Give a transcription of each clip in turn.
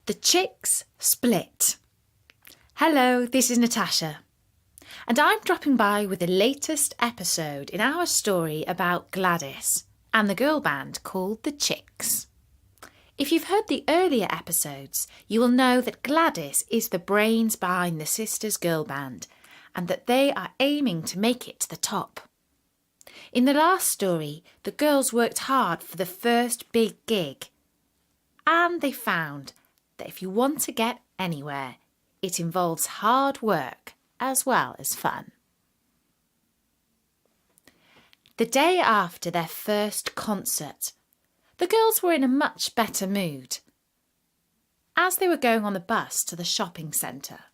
The chicks split. Hello, this is Natasha, and I'm dropping by with the latest episode in our story about Gladys and the girl band called the Chix. If you've heard the earlier episodes, you will know that Gladys is the brains behind the sisters' girl band and that they are aiming to make it to the top. In the last story, the girls worked hard for the first big gig, and they found that if you want to get anywhere, it involves hard work as well as fun. The day after their first concert, the girls were in a much better mood. As they were going on the bus to the shopping centre,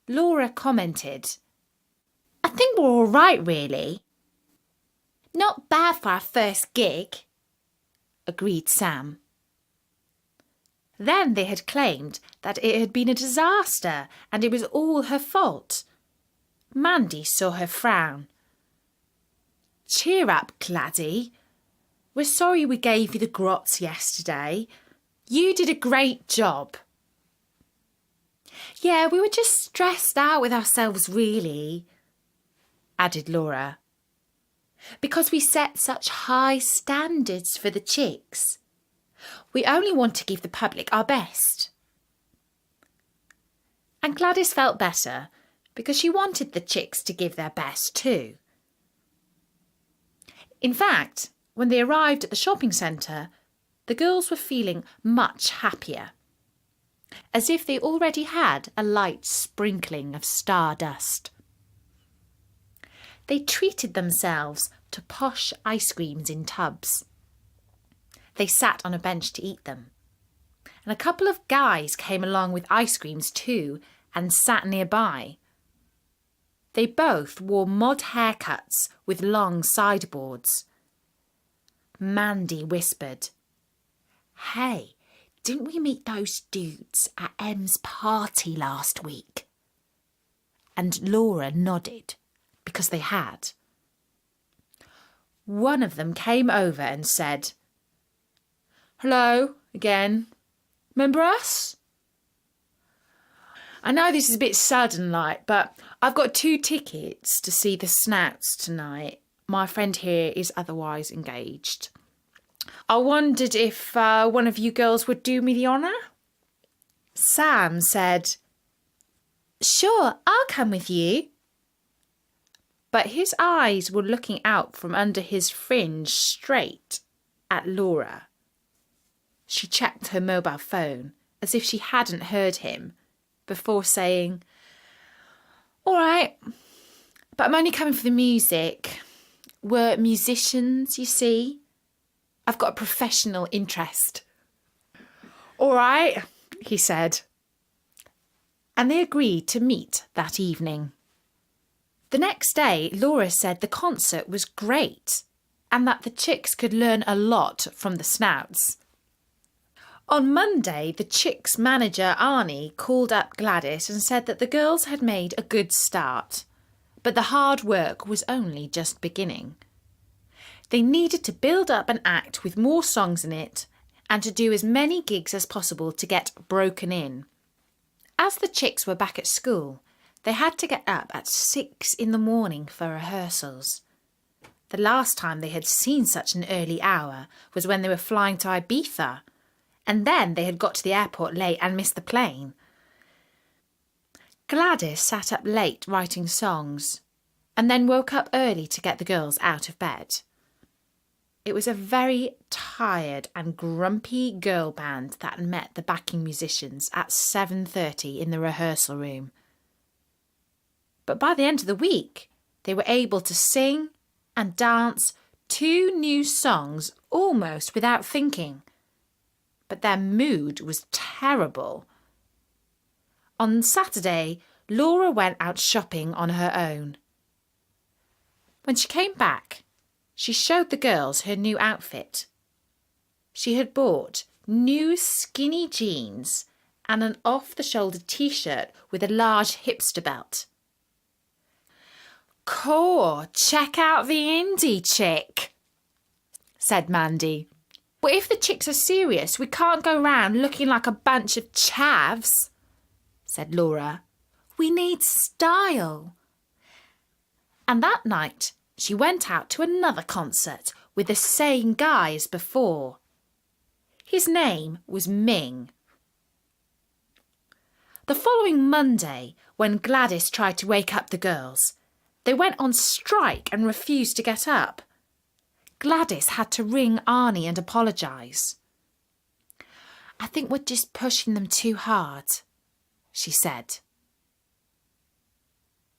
Laura commented, "I think we're all right, really." "Not bad for our first gig," agreed Sam. Then they had claimed that it had been a disaster and it was all her fault. Mandy saw her frown. "Cheer up, Gladdy. We're sorry we gave you the grots yesterday. You did a great job." "Yeah, we were just stressed out with ourselves, really," added Laura, "because we set such high standards for the Chicks. We only want to give the public our best." And Gladys felt better because she wanted the Chicks to give their best too. In fact, when they arrived at the shopping centre, the girls were feeling much happier, as if they already had a light sprinkling of stardust. They treated themselves to posh ice creams in tubs. They sat on a bench to eat them, and a couple of guys came along with ice creams too and sat nearby. They both wore mod haircuts with long sideboards. Mandy whispered, "Hey, didn't we meet those dudes at Em's party last week?" And Laura nodded, because they had. One of them came over and said, "Hello, again. Remember us?" "I know this is a bit sudden, but I've got 2 tickets to see the Snouts tonight. My friend here is otherwise engaged. I wondered if one of you girls would do me the honour?" Sam said, "Sure, I'll come with you." But his eyes were looking out from under his fringe straight at Laura. She checked her mobile phone as if she hadn't heard him before saying, "All right, but I'm only coming for the music. We're musicians, you see. I've got a professional interest." "All right," he said. And they agreed to meet that evening. The next day, Laura said the concert was great and that the Chicks could learn a lot from the Snouts. On Monday, the Chicks manager, Arnie, called up Gladys and said that the girls had made a good start, but the hard work was only just beginning. They needed to build up an act with more songs in it and to do as many gigs as possible to get broken in. As the Chicks were back at school, they had to get up at 6 in the morning for rehearsals. The last time they had seen such an early hour was when they were flying to Ibiza, and then they had got to the airport late and missed the plane. Gladys sat up late writing songs and then woke up early to get the girls out of bed. It was a very tired and grumpy girl band that met the backing musicians at 7:30 in the rehearsal room. But by the end of the week, they were able to sing and dance 2 new songs almost without thinking. But their mood was terrible. On Saturday, Laura went out shopping on her own. When she came back, she showed the girls her new outfit. She had bought new skinny jeans and an off-the-shoulder t-shirt with a large hipster belt. "Cool, check out the indie chick," said Mandy. But if the chicks are serious, we can't go round looking like a bunch of chavs, said Laura. We need style. And that night she went out to another concert with the same guy as before. His name was Ming. The following Monday, when Gladys tried to wake up the girls, they went on strike and refused to get up. Gladys had to ring Arnie and apologise. I think we're just pushing them too hard, she said.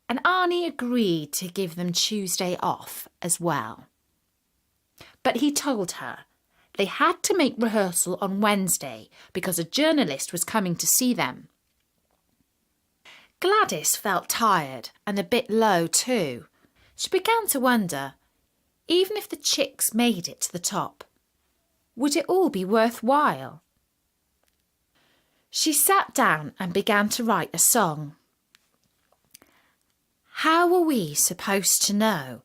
And Arnie agreed to give them Tuesday off as well. But he told her they had to make rehearsal on Wednesday because a journalist was coming to see them. Gladys felt tired and a bit low too. She began to wonder, even if the chicks made it to the top, would it all be worthwhile? She sat down and began to write a song. How were we supposed to know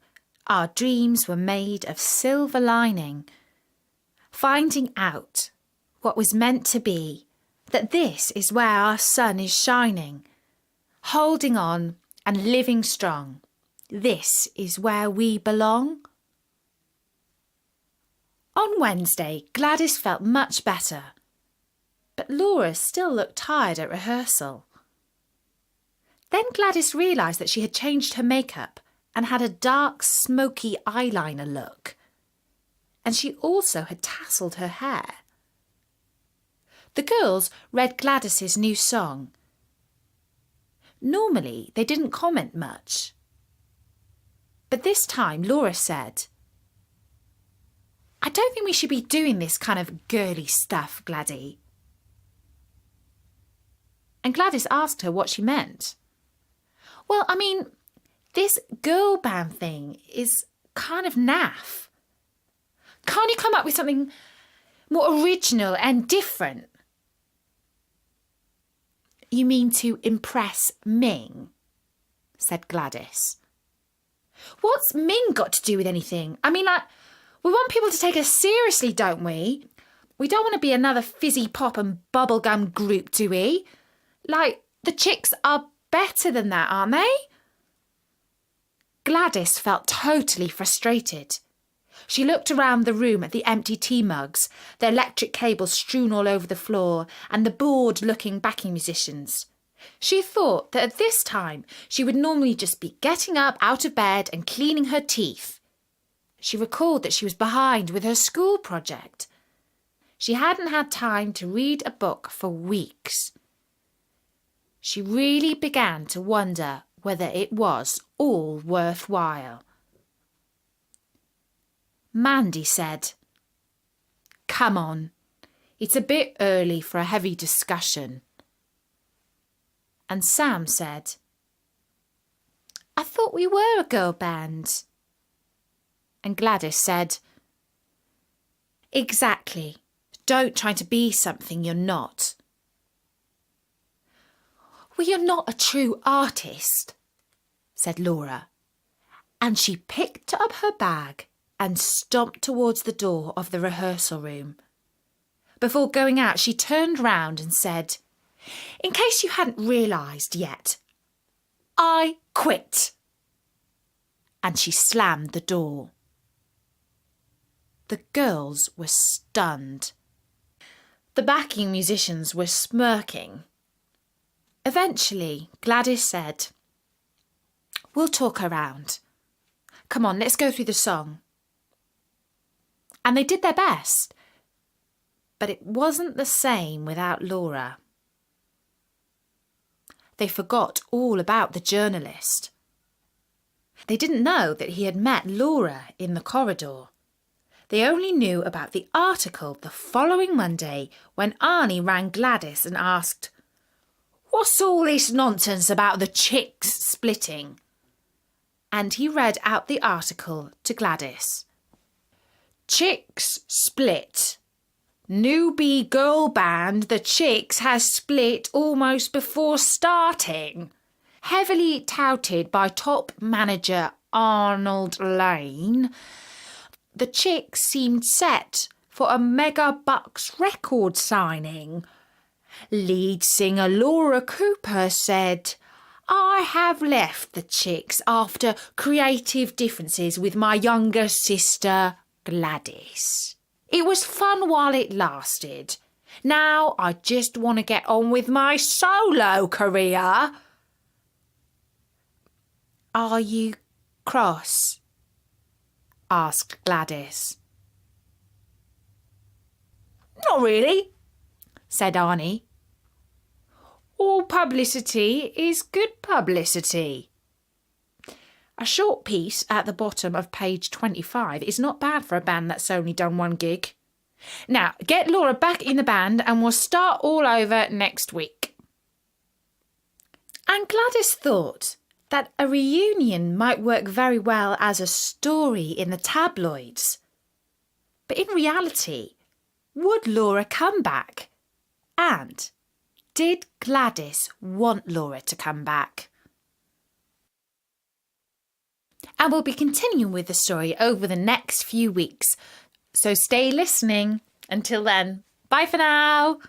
our dreams were made of silver lining? Finding out what was meant to be, that this is where our sun is shining. Holding on and living strong, this is where we belong. On Wednesday, Gladys felt much better, but Laura still looked tired at rehearsal. Then Gladys realised that she had changed her makeup and had a dark, smoky eyeliner look. And she also had tasselled her hair. The girls read Gladys's new song. Normally, they didn't comment much. But this time, Laura said, I don't think we should be doing this kind of girly stuff, Gladys. And Gladys asked her what she meant. Well, I mean, this girl band thing is kind of naff. Can't you come up with something more original and different? You mean to impress Ming? Said Gladys. What's Ming got to do with anything? I mean, we want people to take us seriously, don't we? We don't want to be another fizzy pop and bubblegum group, do we? Like, the chicks are better than that, aren't they? Gladys felt totally frustrated. She looked around the room at the empty tea mugs, the electric cables strewn all over the floor, and the bored-looking backing musicians. She thought that at this time she would normally just be getting up out of bed and cleaning her teeth. She recalled that she was behind with her school project. She hadn't had time to read a book for weeks. She really began to wonder whether it was all worthwhile. Mandy said, Come on, it's a bit early for a heavy discussion. And Sam said, I thought we were a girl band. And Gladys said, Exactly. Don't try to be something you're not. Well, you're not a true artist, said Laura. And she picked up her bag and stomped towards the door of the rehearsal room. Before going out, she turned round and said, In case you hadn't realised yet, I quit. And she slammed the door. The girls were stunned. The backing musicians were smirking. Eventually, Gladys said, We'll talk around. Come on, let's go through the song. And they did their best. But it wasn't the same without Laura. They forgot all about the journalist. They didn't know that he had met Laura in the corridor. They only knew about the article the following Monday when Arnie rang Gladys and asked, What's all this nonsense about the chicks splitting? And he read out the article to Gladys. Chicks split. Newbie girl band The Chicks has split almost before starting. Heavily touted by top manager Arnold Lane, The Chicks seemed set for a Mega Bucks record signing. Lead singer Laura Cooper said, "I have left the Chix after creative differences with my younger sister Gladys. It was fun while it lasted. Now I just want to get on with my solo career." "Are you cross?" asked Gladys. "Not really," said Arnie. "All publicity is good publicity." A short piece at the bottom of page 25 is not bad for a band that's only done one gig. Now, get Laura back in the band and we'll start all over next week. And Gladys thought that a reunion might work very well as a story in the tabloids. But in reality, would Laura come back? And did Gladys want Laura to come back? And we'll be continuing with the story over the next few weeks. So stay listening. Until then, bye for now.